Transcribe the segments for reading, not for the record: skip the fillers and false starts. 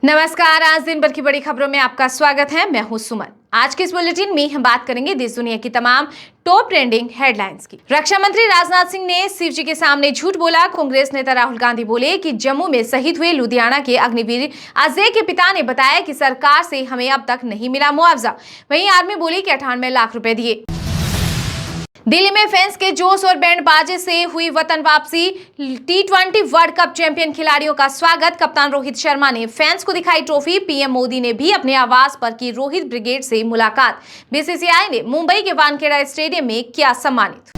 नमस्कार। आज दिन भर की बड़ी खबरों में आपका स्वागत है। मैं हूं सुमन। आज के इस बुलेटिन में हम बात करेंगे देश दुनिया की तमाम टॉप ट्रेंडिंग हेडलाइंस की। रक्षा मंत्री राजनाथ सिंह ने शिवजी के सामने झूठ बोला। कांग्रेस नेता राहुल गांधी बोले कि जम्मू में शहीद हुए लुधियाना के अग्निवीर अजय के पिता ने बताया कि सरकार से हमें अब तक नहीं मिला मुआवजा। वहीं आर्मी बोली कि 98 लाख रुपए दिए। दिल्ली में फैंस के जोश और बैंड बाजे से हुई वतन वापसी। T20 वर्ल्ड कप चैंपियन खिलाड़ियों का स्वागत। कप्तान रोहित शर्मा ने फैंस को दिखाई ट्रॉफी। पीएम मोदी ने भी अपने आवास पर की रोहित ब्रिगेड से मुलाकात। बीसीसीआई ने मुंबई के वानखेड़ा स्टेडियम में किया सम्मानित।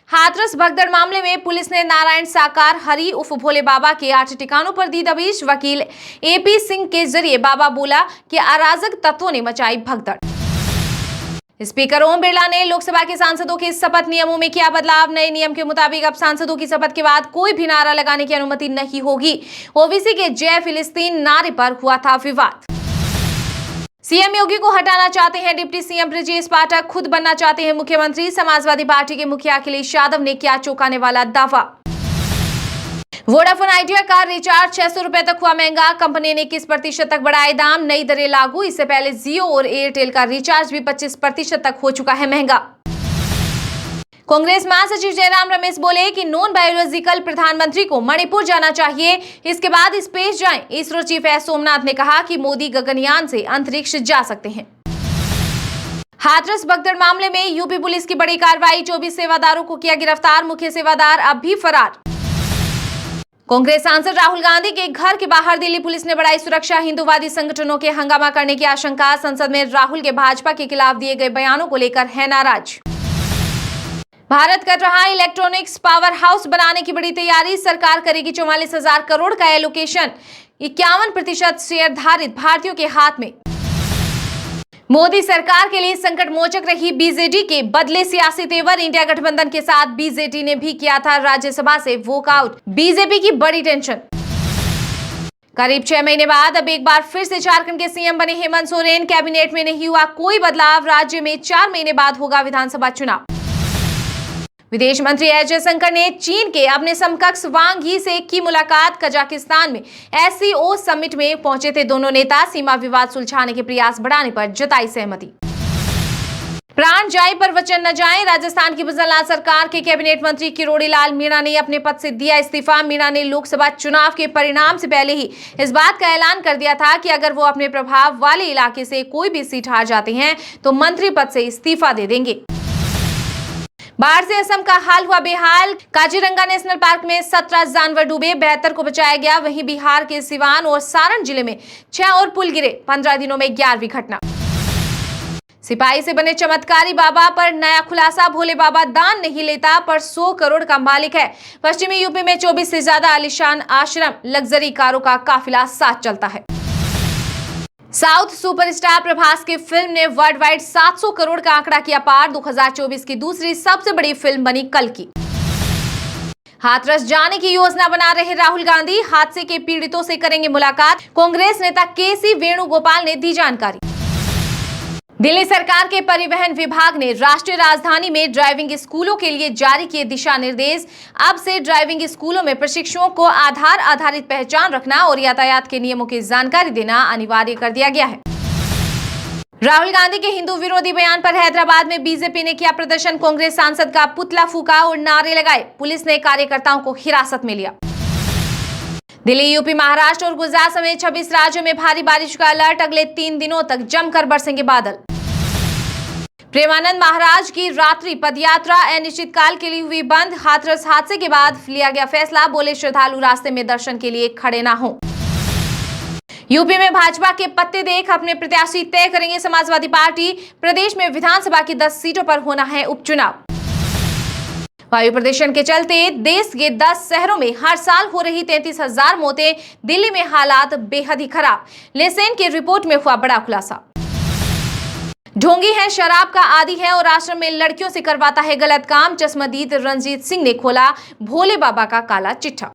हाथरस भगदड़ मामले में पुलिस ने नारायण साकार हरि उर्फ भोले बाबा के 8 ठिकानों पर दी दबिश। वकील एपी सिंह के जरिए बाबा बोला कि अराजक तत्वों ने मचाई भगदड़। स्पीकर ओम बिरला ने लोकसभा के सांसदों के शपथ नियमों में किया बदलाव। नए नियम के मुताबिक अब सांसदों की शपथ के बाद कोई भी नारा लगाने की अनुमति नहीं होगी। ओबीसी के जय फिलिस्तीन नारे पर हुआ था विवाद। सीएम योगी को हटाना चाहते हैं डिप्टी सीएम ब्रजेश पाठक, खुद बनना चाहते हैं मुख्यमंत्री। समाजवादी पार्टी के मुखिया अखिलेश यादव ने किया चौंकाने वाला दावा। वोडाफोन आइडिया का रिचार्ज 600 रुपए तक हुआ महंगा। कंपनी ने 21% तक बढ़ाए दाम। नई दरें लागू। इससे पहले जियो और एयरटेल का रिचार्ज भी 25% तक हो चुका है महंगा। कांग्रेस महासचिव जयराम रमेश बोले कि नॉन बायोलॉजिकल प्रधानमंत्री को मणिपुर जाना चाहिए, इसके बाद स्पेस जाएं। इसरो चीफ एस सोमनाथ ने कहा कि मोदी गगनयान से अंतरिक्ष जा सकते हैं। हाथरस भगदड़ मामले में यूपी पुलिस की बड़ी कार्रवाई। 24 सेवादारों को किया गिरफ्तार। मुख्य सेवादार अब भी फरार। कांग्रेस सांसद राहुल गांधी के घर के बाहर दिल्ली पुलिस ने बढ़ाई सुरक्षा। हिंदूवादी संगठनों के हंगामा करने की आशंका। संसद में राहुल के भाजपा के खिलाफ दिए गए बयानों को लेकर है नाराज। भारत कर रहा इलेक्ट्रॉनिक्स पावर हाउस बनाने की बड़ी तैयारी। सरकार करेगी 44,000 करोड़ का एलोकेशन। 51% शेयर धारित भारतीयों के हाथ में। मोदी सरकार के लिए संकट मोचक रही बीजेडी के बदले सियासी तेवर। इंडिया गठबंधन के साथ बीजेडी ने भी किया था राज्यसभा से वॉकआउट। बीजेपी की बड़ी टेंशन। करीब 6 महीने बाद अब एक बार फिर से झारखंड के सीएम बने हेमंत सोरेन। कैबिनेट में नहीं हुआ कोई बदलाव। राज्य में 4 महीने बाद होगा विधानसभा चुनाव। विदेश मंत्री एस जयशंकर ने चीन के अपने समकक्ष वांग यी से की मुलाकात। कजाकिस्तान में एससीओ समिट में पहुंचे थे दोनों नेता। सीमा विवाद सुलझाने के प्रयास बढ़ाने पर जताई सहमति। प्राण जाए पर वचन न जाए। राजस्थान की भजनलाल सरकार के कैबिनेट मंत्री किरोड़ी लाल मीणा ने अपने पद से दिया इस्तीफा। मीणा ने लोकसभा चुनाव के परिणाम से पहले ही इस बात का ऐलान कर दिया था कि अगर वो अपने प्रभाव वाले इलाके से कोई भी सीट हार जाते हैं तो मंत्री पद से इस्तीफा दे देंगे। बाढ़ से असम का हाल हुआ बेहाल। काजीरंगा नेशनल पार्क में 17 जानवर डूबे, 72 को बचाया गया। वहीं बिहार के सिवान और सारण जिले में 6 और पुल गिरे। 15 दिनों में 11वीं घटना। सिपाही से बने चमत्कारी बाबा पर नया खुलासा। भोले बाबा दान नहीं लेता पर 100 करोड़ का मालिक है। पश्चिमी यूपी में 24 से ज्यादा आलीशान आश्रम, लग्जरी कारों का काफिला साथ चलता है। साउथ सुपरस्टार प्रभास की फिल्म ने वर्ल्ड वाइड 700 करोड़ का आंकड़ा किया पार। 2024 की दूसरी सबसे बड़ी फिल्म बनी कल्कि। हाथरस जाने की योजना बना रहे राहुल गांधी। हादसे के पीड़ितों से करेंगे मुलाकात। कांग्रेस नेता केसी वेणुगोपाल ने दी जानकारी। दिल्ली सरकार के परिवहन विभाग ने राष्ट्रीय राजधानी में ड्राइविंग स्कूलों के लिए जारी किए दिशा निर्देश। अब से ड्राइविंग स्कूलों में प्रशिक्षुओं को आधार आधारित पहचान रखना और यातायात के नियमों की जानकारी देना अनिवार्य कर दिया गया है। राहुल गांधी के हिंदू विरोधी बयान पर हैदराबाद में बीजेपी ने किया प्रदर्शन। कांग्रेस सांसद का पुतला फूका और नारे लगाए। पुलिस ने कार्यकर्ताओं को हिरासत में लिया। दिल्ली, यूपी, महाराष्ट्र और गुजरात समेत 26 राज्यों में भारी बारिश का अलर्ट। अगले 3 दिनों तक जमकर बरसेंगे बादल। प्रेमानंद महाराज की रात्रि पदयात्रा अनिश्चितकाल के लिए हुई बंद। हाथरस हादसे के बाद लिया गया फैसला। बोले श्रद्धालु रास्ते में दर्शन के लिए खड़े ना हो। यूपी में भाजपा के पत्ते देख अपने प्रत्याशी तय करेंगे समाजवादी पार्टी। प्रदेश में विधानसभा की 10 सीटों पर होना है उपचुनाव। वायु प्रदूषण के चलते देश के 10 शहरों में हर साल हो रही 33,000 मौतें। दिल्ली में हालात बेहद ही खराब। लेसेन की रिपोर्ट में हुआ बड़ा खुलासा। ढोंगी है, शराब का आदी है और आश्रम में लड़कियों से करवाता है गलत काम। चश्मदीद रणजीत सिंह ने खोला भोले बाबा का काला चिट्ठा।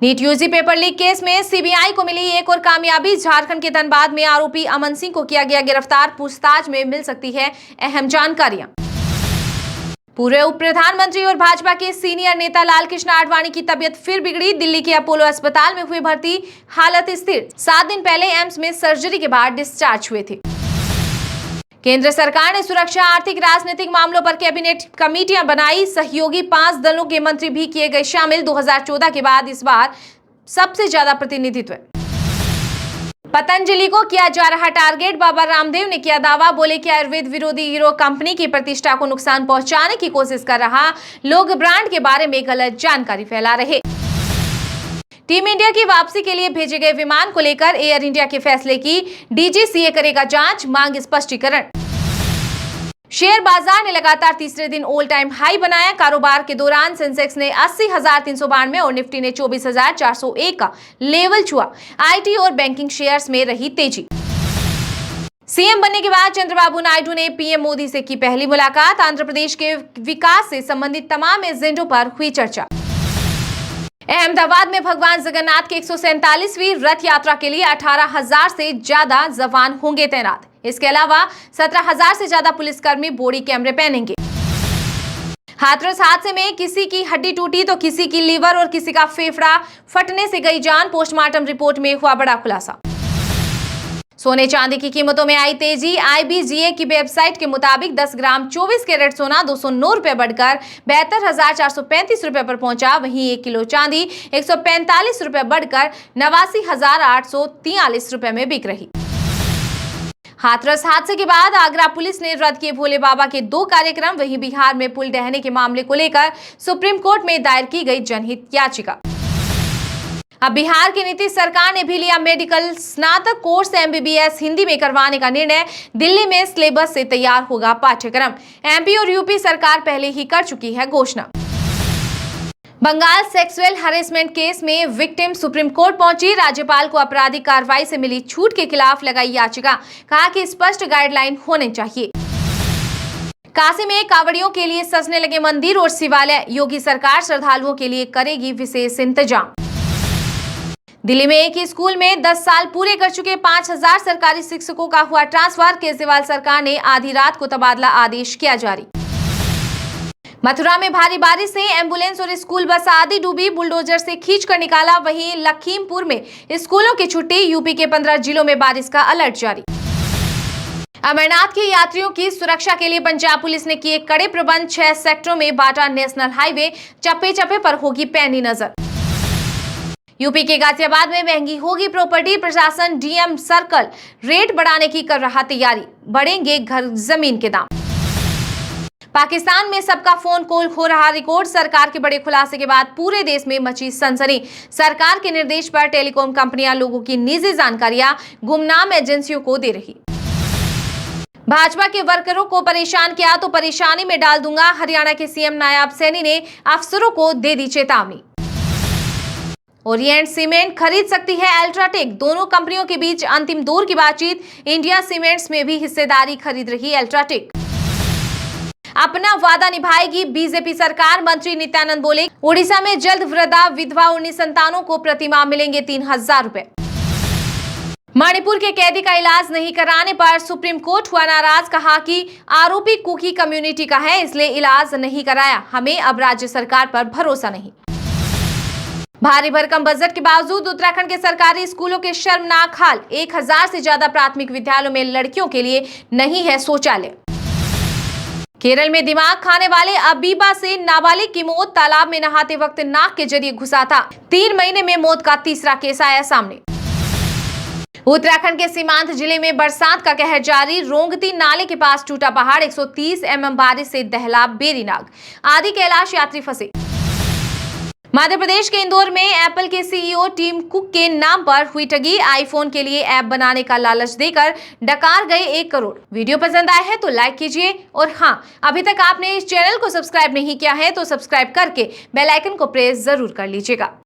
NEET UG paper leak case में सीबीआई को मिली एक और कामयाबी। झारखंड के धनबाद में आरोपी अमन सिंह को किया गया गिरफ्तार। पूछताछ में मिल सकती है अहम जानकारियां। पूर्व उप प्रधानमंत्री और भाजपा के सीनियर नेता लालकृष्ण आडवाणी की तबीयत फिर बिगड़ी। दिल्ली के अपोलो अस्पताल में हुई भर्ती, हालत स्थिर। 7 दिन पहले एम्स में सर्जरी के बाद डिस्चार्ज हुए थे। केंद्र सरकार ने सुरक्षा, आर्थिक, राजनीतिक मामलों पर कैबिनेट कमेटियां बनाई। सहयोगी 5 दलों के मंत्री भी किए गए शामिल। 2014 के बाद इस बार सबसे ज्यादा प्रतिनिधित्व। पतंजलि को किया जा रहा टारगेट, बाबा रामदेव ने किया दावा। बोले कि आयुर्वेद विरोधी हीरो कंपनी की प्रतिष्ठा को नुकसान पहुंचाने की कोशिश कर रहा। लोग ब्रांड के बारे में गलत जानकारी फैला रहे। टीम इंडिया की वापसी के लिए भेजे गए विमान को लेकर एयर इंडिया के फैसले की डीजीसीए करेगा जांच, मांग स्पष्टीकरण। शेयर बाजार ने लगातार तीसरे दिन ऑल टाइम हाई बनाया। कारोबार के दौरान सेंसेक्स ने 80,392 और निफ्टी ने 24,401 का लेवल छुआ। आईटी और बैंकिंग शेयर्स में रही तेजी। सीएम बनने के बाद चंद्रबाबू नायडू ने पीएम मोदी से की पहली मुलाकात। आंध्र प्रदेश के विकास से संबंधित तमाम एजेंडों पर हुई चर्चा। अहमदाबाद में भगवान जगन्नाथ की 147वीं रथ यात्रा के लिए 18,000 से ज्यादा जवान होंगे तैनात। इसके अलावा 17,000 से ज्यादा पुलिसकर्मी बॉडी कैमरे पहनेंगे। हाथरस हादसे में किसी की हड्डी टूटी तो किसी की लीवर और किसी का फेफड़ा फटने से गई जान। पोस्टमार्टम रिपोर्ट में हुआ बड़ा खुलासा। सोने चांदी की कीमतों में आई तेजी। आईबीजीए की वेबसाइट के मुताबिक 10 ग्राम 24 कैरेट सोना 209 रुपए बढ़कर 72,435 रुपए पर पहुंचा। वहीं 1 किलो चांदी 145 रुपए बढ़कर 89,843 रुपए में बिक रही। हाथरस हादसे के बाद आगरा पुलिस ने रद्द किए भोले बाबा के 2 कार्यक्रम। वहीं बिहार में पुल ढहने के मामले को लेकर सुप्रीम कोर्ट में दायर की गई जनहित याचिका। अब बिहार की नीतीश सरकार ने भी लिया मेडिकल स्नातक कोर्स एमबीबीएस हिंदी में करवाने का निर्णय। दिल्ली में सिलेबस से तैयार होगा पाठ्यक्रम। एमपी और यूपी सरकार पहले ही कर चुकी है घोषणा। बंगाल सेक्सुअल हरेसमेंट केस में विक्टिम सुप्रीम कोर्ट पहुंची। राज्यपाल को आपराधिक कार्रवाई से मिली छूट के खिलाफ लगाई याचिका। कहा कि स्पष्ट गाइडलाइन होने चाहिए। काशी में कांवड़ियों के लिए सजने लगे मंदिर और शिवालय। योगी सरकार श्रद्धालुओं के लिए करेगी विशेष इंतजाम। दिल्ली में एक ही स्कूल में 10 साल पूरे कर चुके 5,000 सरकारी शिक्षकों का हुआ ट्रांसफर। केजरीवाल सरकार ने आधी रात को तबादला आदेश किया जारी। मथुरा में भारी बारिश से एम्बुलेंस और स्कूल बस आदि डूबी। बुलडोजर से खींचकर निकाला। वहीं लखीमपुर में स्कूलों की छुट्टी। यूपी के 15 जिलों में बारिश का अलर्ट जारी। अमरनाथ के यात्रियों की सुरक्षा के लिए पंजाब पुलिस ने किए कड़े प्रबंध। 6 सेक्टरों में बांटा नेशनल हाईवे। चप्पे चप्पे पर होगी पैनी नजर। यूपी के गाजियाबाद में महंगी होगी प्रॉपर्टी। प्रशासन डीएम सर्कल रेट बढ़ाने की कर रहा तैयारी। बढ़ेंगे घर जमीन के दाम। पाकिस्तान में सबका फोन कॉल हो रहा रिकॉर्ड। सरकार के बड़े खुलासे के बाद पूरे देश में मची सनसनी। सरकार के निर्देश पर टेलीकॉम कंपनियां लोगों की निजी जानकारियां गुमनाम एजेंसियों को दे रही। भाजपा के वर्करों को परेशान किया तो परेशानी में डाल दूंगा। हरियाणा के सीएम नायब सैनी ने अफसरों को दे दी चेतावनी। ओरिएंट सीमेंट खरीद सकती है अल्ट्राटेक। दोनों कंपनियों के बीच अंतिम दौर की बातचीत। इंडिया सीमेंट्स में भी हिस्सेदारी खरीद रही अल्ट्राटेक। अपना वादा निभाएगी बीजेपी सरकार। मंत्री नित्यानंद बोले, ओडिशा में जल्द वृद्धा विधवा और निसंतानों को प्रतिमाह मिलेंगे 3,000 रुपए। मणिपुर के कैदी का इलाज नहीं कराने पर सुप्रीम कोर्ट हुआ नाराज। कहा कि आरोपी कुकी कम्युनिटी का है, इसलिए इलाज नहीं कराया। हमें अब राज्य सरकार पर भरोसा नहीं। भारी भरकम बजट के बावजूद उत्तराखंड के सरकारी स्कूलों के शर्मनाक हाल। 1,000 से ज्यादा प्राथमिक विद्यालयों में लड़कियों के लिए नहीं है शौचालय। केरल में दिमाग खाने वाले अबीबा से नाबालिग की मौत। तालाब में नहाते वक्त नाक के जरिए घुसा था। 3 महीने में मौत का तीसरा केस आया सामने। उत्तराखंड के सीमांत जिले में बरसात का कहर जारी। रोंगती नाले के पास टूटा पहाड़। 130 mm बारिश से दहला बेरीनाग। आदि कैलाश यात्री फंसे। मध्य प्रदेश के इंदौर में एप्पल के सीईओ टिम कुक के नाम पर हुई ठगी। आईफोन के लिए ऐप बनाने का लालच देकर डकार गए 1 करोड़। वीडियो पसंद आया है तो लाइक कीजिए और हाँ, अभी तक आपने इस चैनल को सब्सक्राइब नहीं किया है तो सब्सक्राइब करके बेल आइकन को प्रेस जरूर कर लीजिएगा।